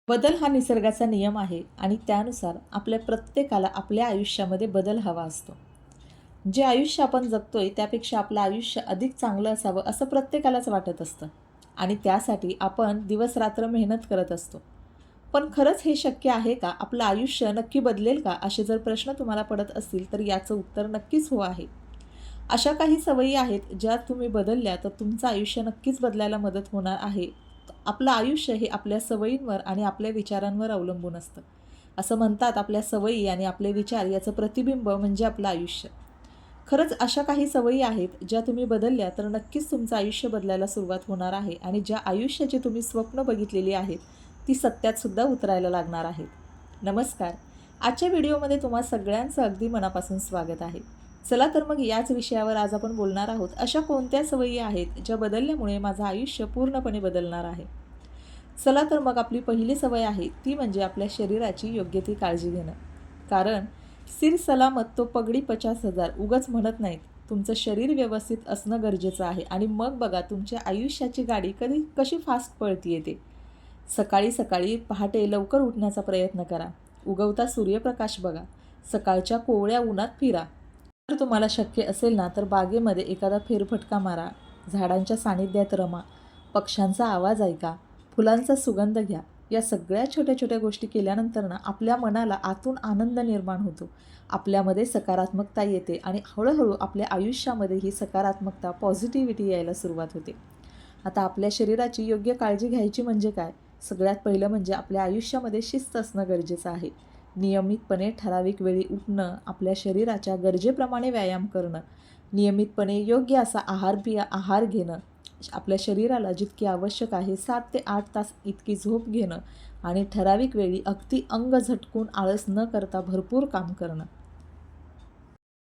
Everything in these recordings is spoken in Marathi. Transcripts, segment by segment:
बदल हा निसर्गाचा नियम आहे आणि त्यानुसार आपल्या प्रत्येकाला आपल्या आयुष्यामध्ये बदल हवा असतो. जे आयुष्य आपण जगतोय त्यापेक्षा आपलं आयुष्य अधिक चांगलं असावं असं प्रत्येकालाच वाटत असतं आणि त्यासाठी आपण दिवस-रात्र मेहनत करत असतो. पण खरंच हे शक्य आहे का? आपलं आयुष्य नक्की बदलेल का? असे जर प्रश्न तुम्हाला पडत असतील तर याचं उत्तर नक्कीच हो आहे. अशा काही सवयी आहेत ज्या तुम्ही बदलल्या तर तुमचं आयुष्य नक्कीच बदलायला मदत होणार आहे. आपलं आयुष्य हे आपल्या सवयींवर आणि आपल्या विचारांवर अवलंबून असतं. असं म्हणतात आपल्या सवयी आणि आपले विचार याचं प्रतिबिंब म्हणजे आपलं आयुष्य. खरंच अशा काही सवयी आहेत ज्या तुम्ही बदलल्या तर नक्कीच तुमचं आयुष्य बदलायला सुरुवात होणार आहे आणि ज्या आयुष्याची तुम्ही स्वप्न बघितलेली आहेत ती सत्यात सुद्धा उतरायला लागणार आहेत. नमस्कार. आजच्या व्हिडिओमध्ये तुम्हा सगळ्यांचं अगदी मनापासून स्वागत आहे. चला तर मग याच विषयावर आज आपण बोलणार आहोत. अशा कोणत्या सवयी आहेत ज्या बदलल्यामुळे माझं आयुष्य पूर्णपणे बदलणार आहे. चला तर मग आपली पहिली सवय आहे ती म्हणजे आपल्या शरीराची योग्य ती काळजी घेणं. कारण "सिर सलामत तो पगडी 50,000" उगाच म्हणत नाहीत. तुमचं शरीर व्यवस्थित असणं गरजेचं आहे आणि मग बघा तुमच्या आयुष्याची गाडी कशी फास्ट पळतीये ते. सकाळी सकाळी पहाटे लवकर उठण्याचा प्रयत्न करा. उगवता सूर्यप्रकाश बघा. सकाळच्या कोवळ्या उन्हात फिरा. जर तुम्हाला शक्य असेल ना तर बागेमध्ये एखादा फेरफटका मारा. झाडांच्या सानिध्यात रमा. पक्ष्यांचा आवाज ऐका. फुलांचा सुगंध घ्या. या सगळ्या छोट्या छोट्या गोष्टी केल्यानंतर ना आपल्या मनाला आतून आनंद निर्माण होतो. आपल्यामध्ये सकारात्मकता येते आणि हळूहळू आपल्या आयुष्यामध्ये ही सकारात्मकता पॉझिटिव्हिटी यायला सुरुवात होते. आता आपल्या शरीराची योग्य काळजी घ्यायची म्हणजे काय? सगळ्यात पहिलं म्हणजे आपल्या आयुष्यामध्ये शिस्त असणं गरजेचं आहे. नियमितपणे ठराविक वेळी उठणं, आपल्या शरीराच्या गरजेप्रमाणे व्यायाम करणं, नियमितपणे योग्य असा आहार घेणं, आपल्या शरीराला जितकी आवश्यक आहे 7 ते 8 तास इतकी झोप घेणं आणि ठराविक वेळी अगदी अंग झटकून आळस न करता भरपूर काम करणं.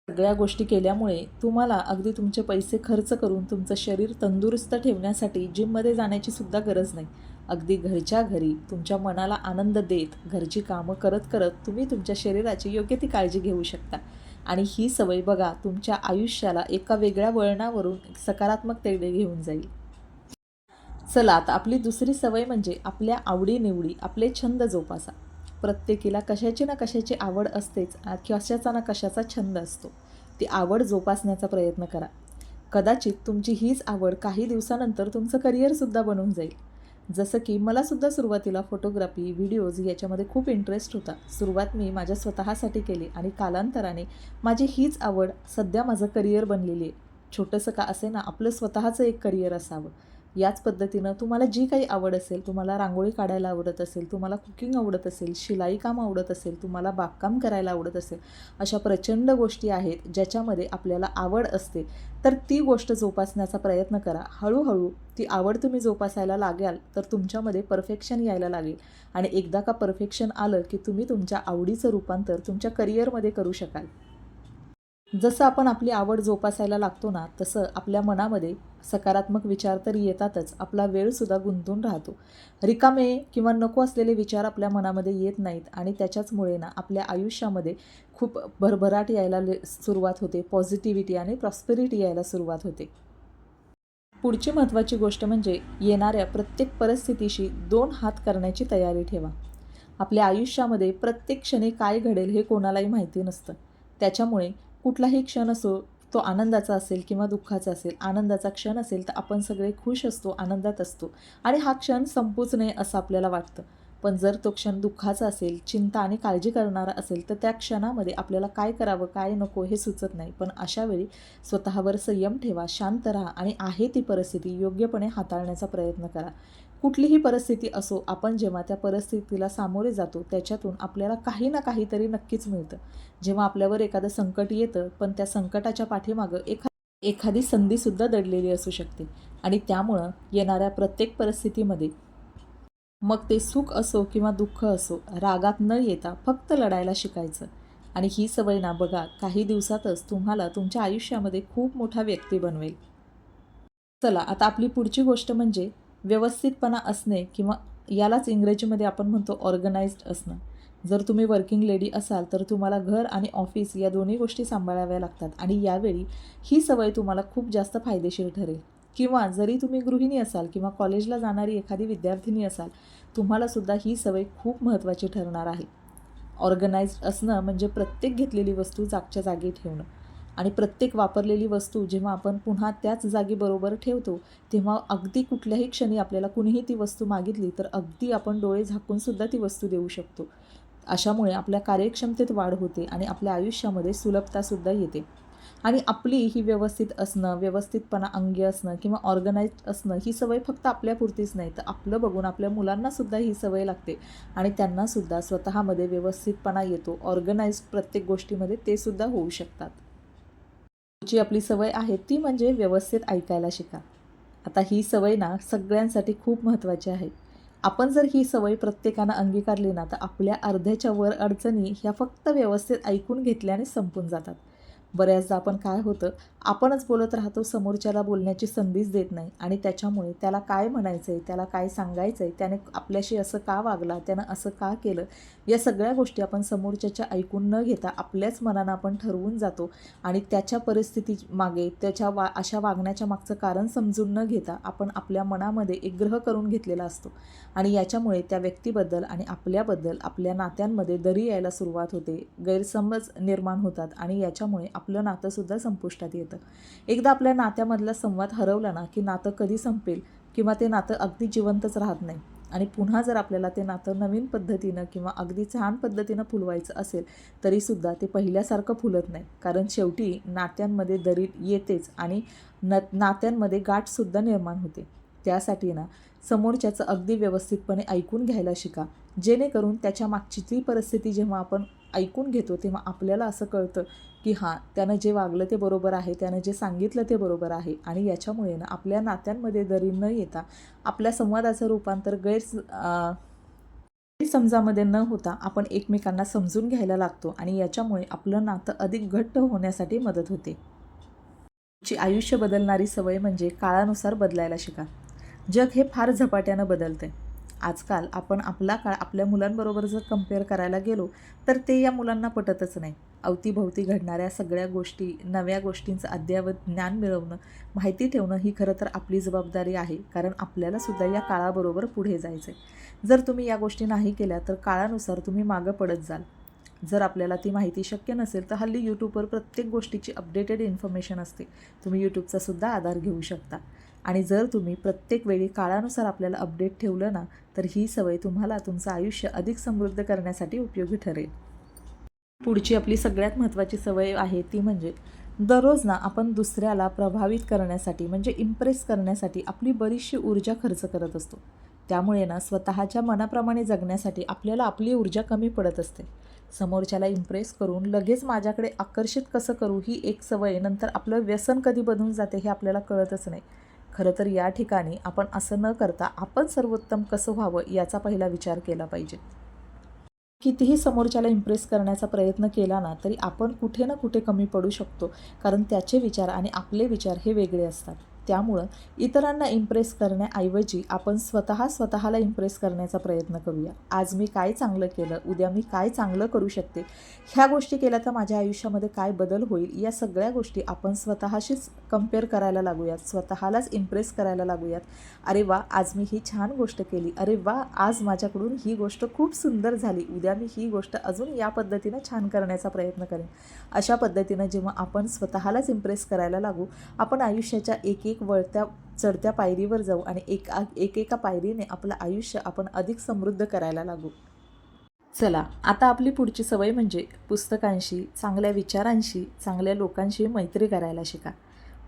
सगळ्या गोष्टी केल्यामुळे तुम्हाला अगदी तुमचे पैसे खर्च करून तुमचं शरीर तंदुरुस्त ठेवण्यासाठी जिममध्ये जाण्याची सुद्धा गरज नाही. अगदी घरच्या घरी तुमच्या मनाला आनंद देत घरची कामं करत करत तुम्ही तुमच्या शरीराची योग्य ती काळजी घेऊ शकता. आणि ही सवय बघा तुमच्या आयुष्याला एका वेगळ्या वळणावरून सकारात्मकतेकडे घेऊन जाईल. चला आता आपली दुसरी सवय म्हणजे आपल्या आवडी-निवडी, आपले छंद जोपासा. प्रत्येकीला कशाची ना कशाची आवड असतेच, कशाचा ना कशाचा छंद असतो. ती आवड जोपासण्याचा प्रयत्न करा. कदाचित तुमची हीच आवड काही दिवसानंतर तुमचं करिअरसुद्धा बनून जाईल. जसं की मलासुद्धा सुरुवातीला फोटोग्राफी, व्हिडिओज याच्यामध्ये खूप इंटरेस्ट होता. सुरुवात मी माझ्या स्वतःसाठी केली आणि कालांतराने माझी हीच आवड सध्या माझं करिअर बनलेली आहे. छोटंसं का असेना आपलं स्वतःचं एक करिअर असावं. याच पद्धतीनं तुम्हाला जी काही आवड असेल, तुम्हाला रांगोळी काढायला आवडत असेल, तुम्हाला कुकिंग आवडत असेल, शिलाईकाम आवडत असेल, तुम्हाला बागकाम करायला आवडत असेल, अशा प्रचंड गोष्टी आहेत ज्याच्यामध्ये आपल्याला आवड असते. तर ती गोष्ट जोपासण्याचा प्रयत्न करा. हळूहळू ती आवड तुम्ही जोपासायला लागाल तर तुमच्यामध्ये परफेक्शन यायला लागेल आणि एकदा का परफेक्शन आलं की तुम्ही तुमच्या आवडीचं रूपांतर तुमच्या करिअरमध्ये करू शकाल. जसं आपण आपली आवड जोपासायला लागतो ना, तसं आपल्या मनामध्ये सकारात्मक विचार तर येतातच, आपला वेळसुद्धा गुंतून राहतो. रिकामे किंवा नको असलेले विचार आपल्या मनामध्ये येत नाहीत आणि त्याच्याचमुळे ना आपल्या आयुष्यामध्ये खूप भरभराट यायला सुरुवात होते, पॉझिटिव्हिटी आणि प्रॉस्पेरिटी यायला सुरुवात होते. पुढची महत्त्वाची गोष्ट म्हणजे येणाऱ्या प्रत्येक परिस्थितीशी 2 हात करण्याची तयारी ठेवा. आपल्या आयुष्यामध्ये प्रत्येक क्षणी काय घडेल हे कोणालाही माहिती नसतं. त्याच्यामुळे कुठलाही क्षण असो, तो आनंदाचा असेल किंवा दुःखाचा असेल. आनंदाचा क्षण असेल तर आपण सगळे खुश असतो, आनंदात असतो आणि हा क्षण संपूच नये असं आपल्याला वाटतं. पण जर तो क्षण दुःखाचा असेल, चिंता आणि काळजी करणारा असेल, तर त्या क्षणामध्ये आपल्याला काय करावं, काय नको हे सुचत नाही. पण अशावेळी स्वतःवर संयम ठेवा, शांत राहा आणि आहे ती परिस्थिती योग्यपणे हाताळण्याचा प्रयत्न करा. कुठलीही परिस्थिती असो, आपण जेव्हा त्या परिस्थितीला सामोरे जातो, त्याच्यातून आपल्याला काही ना काहीतरी नक्कीच मिळतं. जेव्हा आपल्यावर एखादं संकट येतं, पण त्या संकटाच्या पाठीमागं एखादी संधीसुद्धा दडलेली असू शकते आणि त्यामुळं येणाऱ्या प्रत्येक परिस्थितीमध्ये मग ते सुख असो किंवा दुःख असो, रागात न येता फक्त लढायला शिकायचं. आणि ही सवय ना बघा, काही दिवसातच तुम्हाला तुमच्या आयुष्यामध्ये खूप मोठा व्यक्ती बनवेल. चला आता आपली पुढची गोष्ट म्हणजे व्यवस्थितपणा असणे किंवा यालाच इंग्रजीमध्ये आपण म्हणतो ऑर्गनाइज्ड असणं. जर तुम्ही वर्किंग लेडी असाल तर तुम्हाला घर आणि ऑफिस या दोन्ही गोष्टी सांभाळाव्या लागतात आणि यावेळी ही सवय तुम्हाला खूप जास्त फायदेशीर ठरेल. किंवा जरी तुम्ही गृहिणी असाल किंवा कॉलेजला जाणारी एखादी विद्यार्थिनी असाल तुम्हालासुद्धा ही सवय खूप महत्त्वाची ठरणार आहे. ऑर्गनाइज्ड असणं म्हणजे प्रत्येक घेतलेली वस्तू जागच्या जागी ठेवणं आणि प्रत्येक वापरलेली वस्तू जेव्हा आपण पुन्हा त्याच जागी बरोबर ठेवतो, तेव्हा अगदी कुठल्याही क्षणी आपल्याला कुणीही ती वस्तू मागितली तर अगदी आपण डोळे झाकूनसुद्धा ती वस्तू देऊ शकतो. अशामुळे आपल्या कार्यक्षमतेत वाढ होते आणि आपल्या आयुष्यामध्ये सुलभतासुद्धा येते. आणि आपली ही व्यवस्थित असणं, व्यवस्थितपणा अंगी असणं किंवा ऑर्गनाइज्ड असणं ही सवय फक्त आपल्यापुरतीच नाही, तर आपलं बघून आपल्या मुलांनासुद्धा ही सवय लागते आणि त्यांनासुद्धा स्वतःमध्ये व्यवस्थितपणा येतो. ऑर्गनाइज्ड प्रत्येक गोष्टीमध्ये ते सुद्धा होऊ शकतात. जी आपली सवय आहे ती म्हणजे व्यवस्थित ऐकायला शिका. आता ही सवय ना सगळ्यांसाठी खूप महत्त्वाची आहे. आपण जर ही सवय प्रत्येकानं अंगीकारली ना, तर आपल्या अर्ध्याच्या वर अडचणी ह्या फक्त व्यवस्थित ऐकून घेतल्याने संपून जातात. बऱ्याचदा आपण काय होतं, आपणच बोलत राहतो, समोरच्याला बोलण्याची संधीच देत नाही आणि त्याच्यामुळे त्याला काय म्हणायचं आहे, त्याला काय सांगायचं आहे, त्याने आपल्याशी असं का वागला, त्यानं असं का केलं, या सगळ्या गोष्टी आपण समोरच्याच्या ऐकून न घेता आपल्याच मनानं आपण ठरवून जातो आणि त्याच्या परिस्थिती मागे त्याच्या अशा वागण्याच्या मागचं कारण समजून न घेता आपण आपल्या मनामध्ये एक ग्रह करून घेतलेला असतो आणि याच्यामुळे त्या व्यक्तीबद्दल आणि आपल्याबद्दल आपल्या नात्यांमध्ये दरी यायला सुरुवात होते, गैरसमज निर्माण होतात आणि याच्यामुळे आपलं नातंसुद्धा संपुष्टात येतं. एकदा आपल्या नात्यामधला संवाद हरवला ना, की नातं कधी संपेल किंवा ते नातं अगदी जिवंतच राहत नाही आणि पुन्हा जर आपल्याला ते नातं नवीन पद्धतीनं किंवा अगदी छान पद्धतीनं फुलवायचं असेल तरीसुद्धा ते पहिल्यासारखं फुलत नाही. कारण शेवटी नात्यांमध्ये दरी येतेच आणि नात्यांमध्ये गाठसुद्धा निर्माण होते. त्यासाठी ना समोरच्याचं अगदी व्यवस्थितपणे ऐकून घ्यायला शिका, जेणेकरून त्याच्या मागची ती परिस्थिती जेव्हा आपण ऐकून घेतो तेव्हा आपल्याला असं कळतं की हां, त्यानं जे वागलं ते बरोबर आहे, त्यानं जे सांगितलं ते बरोबर आहे आणि याच्यामुळे ना आपल्या नात्यांमध्ये दरी न येता आपल्या संवादाचं रूपांतर गैरसमजामध्ये न होता आपण एकमेकांना समजून घ्यायला लागतो आणि याच्यामुळे आपलं नातं अधिक घट्ट होण्यासाठी मदत होते. ची आयुष्य बदलणारी सवय म्हणजे काळानुसार बदलायला शिका. जग हे फार झपाट्यानं बदलतंय. आजकाल आपण आपला काळ आपल्या मुलांबरोबर जर कंपेअर करायला गेलो, तर ते या मुलांना पटतच नाही. अवतीभवती घडणाऱ्या सगळ्या गोष्टी, नव्या गोष्टींचं अद्ययावत ज्ञान मिळवणं, माहिती ठेवणं ही खरं तर आपली जबाबदारी आहे. कारण आपल्यालासुद्धा या काळाबरोबर पुढे जायचं आहे. जर तुम्ही या गोष्टी नाही केल्या, तर काळानुसार तुम्ही मागं पडत जाल. जर आपल्याला ती माहिती शक्य नसेल, तर हल्ली यूट्यूबवर प्रत्येक गोष्टीची अपडेटेड इन्फॉर्मेशन असते. तुम्ही यूट्यूबचा सुद्धा आधार घेऊ शकता. आणि जर तुम्ही प्रत्येक वेळी काळानुसार आपल्याला अपडेट ठेवलं ना, तर ही सवय तुम्हाला तुमचं आयुष्य अधिक समृद्ध करण्यासाठी उपयोगी ठरेल. पुढची आपली सगळ्यात महत्त्वाची सवय आहे ती म्हणजे दररोज ना आपण दुसऱ्याला प्रभावित करण्यासाठी म्हणजे इम्प्रेस करण्यासाठी आपली बरीचशी ऊर्जा खर्च करत असतो. त्यामुळे ना स्वतःच्या मनाप्रमाणे जगण्यासाठी आपल्याला आपली ऊर्जा कमी पडत असते. समोरच्याला इम्प्रेस करून लगेच माझ्याकडे आकर्षित कसं करू ही एक सवय नंतर आपलं व्यसन कधी बनून जाते हे आपल्याला कळतच नाही. खरं तर या ठिकाणी आपण असं न करता आपण सर्वोत्तम कसं व्हावं याचा पहिला विचार केला पाहिजे. कितीही समोरच्याला इम्प्रेस करण्याचा प्रयत्न केला ना, तरी आपण कुठे ना कुठे कमी पडू शकतो. कारण त्याचे विचार आणि आपले विचार हे वेगळे असतात. त्यामुळं इतरांना इम्प्रेस करण्याऐवजी आपण स्वतःला इम्प्रेस करण्याचा प्रयत्न करूया. आज मी काय चांगलं केलं, उद्या मी काय चांगलं करू शकते, ह्या गोष्टी केल्या तर माझ्या आयुष्यामध्ये काय बदल होईल, या सगळ्या गोष्टी आपण स्वतःशीच कंपेअर करायला लागूयात, स्वतःलाच इम्प्रेस करायला लागूयात. अरे वा, आज मी ही छान गोष्ट केली, अरे वा, आज माझ्याकडून ही गोष्ट खूप सुंदर झाली, उद्या मी ही गोष्ट अजून या पद्धतीनं छान करण्याचा प्रयत्न करेन. अशा पद्धतीनं जेव्हा आपण स्वतःलाच इम्प्रेस करायला लागू, आपण आयुष्याच्या एक वळत्या चढत्या पायरीवर जाऊ आणि एकेका पायरीने आपलं आयुष्य आपण अधिक समृद्ध करायला लागू. चला, आता आपली पुढची सवय म्हणजे पुस्तकांशी, चांगल्या विचारांशी, चांगल्या लोकांशी मैत्री करायला शिका.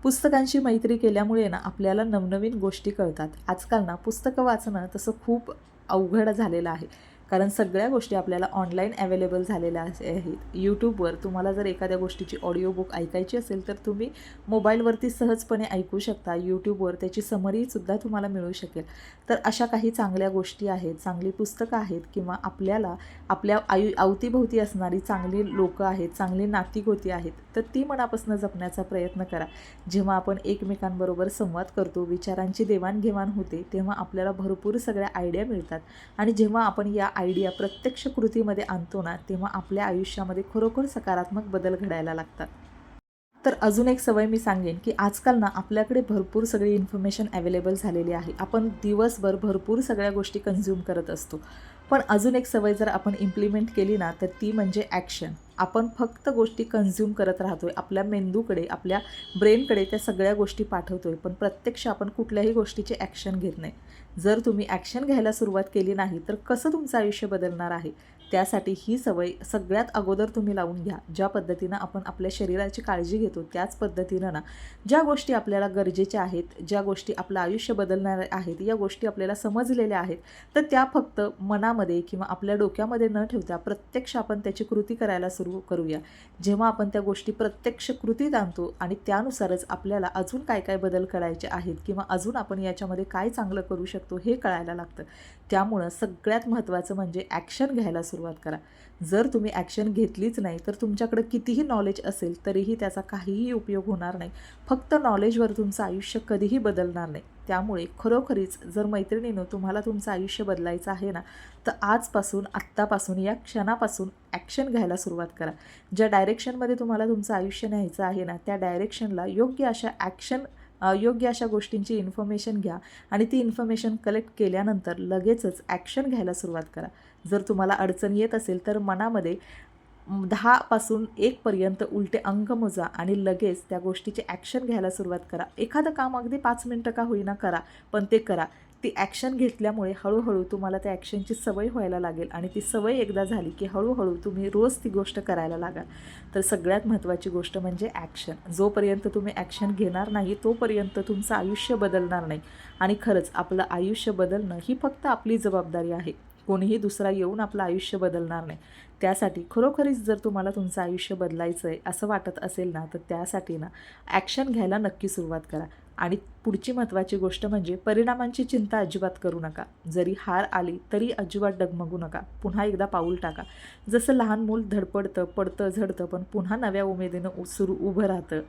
पुस्तकांशी मैत्री केल्यामुळे ना आपल्याला नवनवीन गोष्टी कळतात. आजकाल ना पुस्तकं वाचणं तसं खूप अवघड झालेलं आहे. कारण सगळ्या गोष्टी आपल्याला ऑनलाईन अवेलेबल झालेल्या आहेत. यूट्यूबवर तुम्हाला जर एखाद्या गोष्टीची ऑडिओ बुक ऐकायची असेल तर तुम्ही मोबाईलवरती सहजपणे ऐकू शकता. यूट्यूबवर त्याची समरीसुद्धा तुम्हाला मिळू शकेल. तर अशा काही चांगल्या गोष्टी आहेत, चांगली पुस्तकं आहेत किंवा आपल्याला आपल्या अवतीभोवती असणारी चांगली लोकं आहेत, चांगली नातीगोती आहेत, तर ती मनापासून जपण्याचा प्रयत्न करा. जेव्हा आपण एकमेकांबरोबर संवाद करतो, विचारांची देवाणघेवाण होते, तेव्हा आपल्याला भरपूर सगळ्या आयडिया मिळतात आणि जेव्हा आपण या आयडिया प्रत्यक्ष कृतीमध्ये आणतो ना, तेव्हा आपल्या आयुष्यामध्ये खरोखर सकारात्मक बदल घडायला लागतात. तर अजून एक सवय मी सांगेन, की आजकाल ना आपल्याकडे भरपूर सगळी इन्फॉर्मेशन अवेलेबल झालेली आहे. आपण दिवसभर भरपूर सगळ्या गोष्टी कन्झ्युम करत असतो. पण अजून एक सवय जर आपण इम्प्लिमेंट केली ना, तर ती म्हणजे ॲक्शन. आपण फक्त गोष्टी कन्झ्युम करत राहतोय. आपल्या मेंदूकडे, आपल्या ब्रेनकडे त्या सगळ्या गोष्टी पाठवतोय. पण प्रत्यक्ष आपण कुठल्याही गोष्टीची ॲक्शन घेत नाही. जर तुम्ही ॲक्शन घ्यायला सुरुवात केली नाही, तर कसं तुमचं आयुष्य बदलणार आहे? त्यासाठी ही सवय सगळ्यात अगोदर तुम्ही लावून घ्या. ज्या पद्धतीनं आपण आपल्या शरीराची काळजी घेतो, त्याच पद्धतीनं ना ज्या गोष्टी आपल्याला गरजेच्या आहेत, ज्या गोष्टी आपलं आयुष्य बदलणाऱ्या आहेत, या गोष्टी आपल्याला समजलेल्या आहेत, तर त्या फक्त मनामध्ये किंवा आपल्या डोक्यामध्ये न ठेवता प्रत्यक्ष आपण त्याची कृती करायला सुरू करूया. जेव्हा आपण त्या गोष्टी प्रत्यक्ष कृतीत आणतो आणि त्यानुसारच आपल्याला अजून काय काय बदल करायचे आहेत किंवा अजून आपण याच्यामध्ये काय चांगलं करू शकतो हे कळायला लागतं. त्यामुळं सगळ्यात महत्त्वाचं म्हणजे ॲक्शन घ्यायला सुरुवात करा. जर तुम्ही ॲक्शन घेतलीच नाही, तर तुमच्याकडे कितीही नॉलेज असेल तरीही त्याचा काहीही उपयोग होणार नाही. फक्त नॉलेजवर तुमचं आयुष्य कधीही बदलणार नाही. त्यामुळे खरोखरीच जर मैत्रिणीनं तुम्हाला तुमचं आयुष्य बदलायचं आहे ना, तर आजपासून, आत्तापासून, या क्षणापासून ॲक्शन घ्यायला सुरुवात करा. ज्या डायरेक्शनमध्ये तुम्हाला तुमचं आयुष्य न्यायचं आहे ना, त्या डायरेक्शनला योग्य अशा गोष्टींची इन्फॉर्मेशन घ्या आणि ती इन्फॉर्मेशन कलेक्ट केल्यानंतर लगेचच ॲक्शन घ्यायला सुरुवात करा. जर तुम्हाला अडचण येत असेल तर मनामध्ये 10 पासून 1 पर्यंत उलटे अंक मोजा आणि लगेच त्या गोष्टीची ॲक्शन घ्यायला सुरुवात करा. एखादं काम अगदी 5 मिनिटं का होईना करा, पण ते करा. ती ॲक्शन घेतल्यामुळे हळूहळू तुम्हाला त्या ॲक्शनची सवय व्हायला लागेल आणि ती सवय एकदा झाली की हळूहळू तुम्ही रोज ती गोष्ट करायला लागाल. तर सगळ्यात महत्त्वाची गोष्ट म्हणजे ॲक्शन. जोपर्यंत तुम्ही ॲक्शन घेणार नाही, तोपर्यंत तुमचं आयुष्य बदलणार नाही. आणि खरंच आपलं आयुष्य बदलणं ही फक्त आपली जबाबदारी आहे. कोणीही दुसरा येऊन आपलं आयुष्य बदलणार नाही. त्यासाठी खरोखरीच जर तुम्हाला तुमचं आयुष्य बदलायचं आहे असं वाटत असेल ना, तर त्यासाठी ना ॲक्शन घ्यायला नक्की सुरुवात करा. आणि पुढची महत्त्वाची गोष्ट म्हणजे परिणामांची चिंता अजिबात करू नका. जरी हार आली तरी अजिबात डगमगू नका. पुन्हा एकदा पाऊल टाका. जसं लहान मूल धडपडतं, पडतं, झडतं, पण पुन्हा नव्या उमेदीनं उभं राहतं.